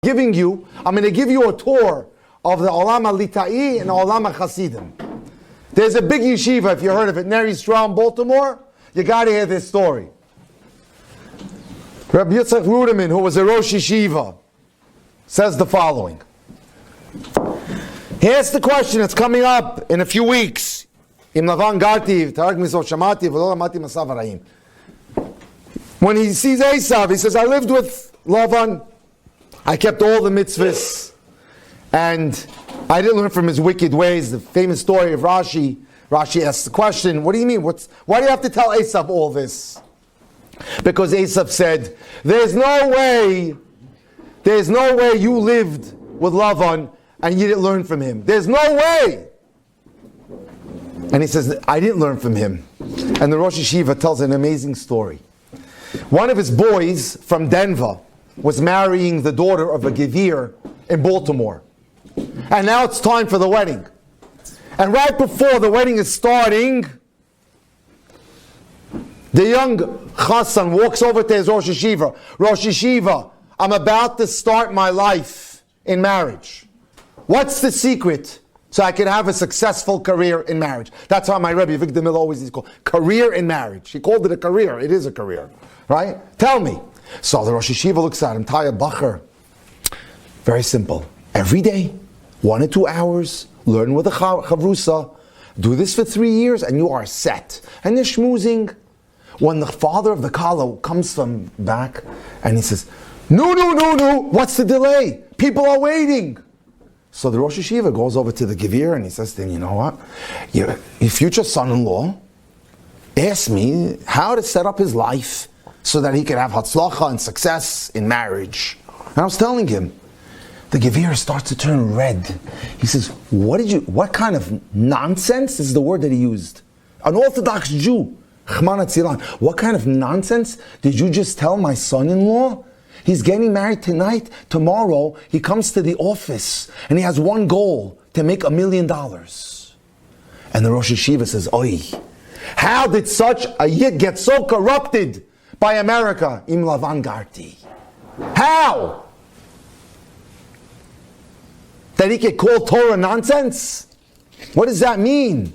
I'm going to give you a tour of the Olam HaLitai and the Olam HaChasidim. There's a big yeshiva, if you heard of it, Ner Yisrael, Baltimore. You got to hear this story. Rabbi Yitzchak Ruderman, who was a Rosh Yeshiva, says the following. He asked the question, it's coming up in a few weeks. When he sees Esav, he says, I lived with Lavan. I kept all the mitzvahs, and I didn't learn from his wicked ways. The famous story of Rashi. Rashi asks the question, what do you mean? Why do you have to tell Esav all this? Because Esav said, there's no way you lived with Lavan and you didn't learn from him. There's no way! And he says, I didn't learn from him. And the Rosh Yeshiva tells an amazing story. One of his boys from Denver was marrying the daughter of a Gevir in Baltimore. And now it's time for the wedding. And right before the wedding is starting, the young Chassan walks over to his Rosh Yeshiva. Rosh Yeshiva, I'm about to start my life in marriage. What's the secret so I can have a successful career in marriage? That's how my Rabbi Victor Miller always used to call career in marriage. He called it a career. It is a career. Right? Tell me. So the Rosh Yeshiva looks at him, Taya Bacher. Very simple. Every day, 1 or 2 hours, learn with a chavrusa, do this for 3 years, and you are set. And they're schmoozing. When the father of the kala comes from back, and he says, no, what's the delay? People are waiting. So the Rosh Yeshiva goes over to the Gevir, and he says to him, you know what? Your future son-in-law asked me how to set up his life so that he could have hatzlacha and success in marriage. And I was telling him, the Gevir starts to turn red. He says, what kind of nonsense is the word that he used? An Orthodox Jew, Chmana Tzilan. What kind of nonsense did you just tell my son-in-law? He's getting married tonight. Tomorrow, he comes to the office and he has one goal, to make $1 million. And the Rosh Yeshiva says, Oi, how did such a yid get so corrupted by America? Im Lavan Garti. How? That he could call Torah nonsense? What does that mean?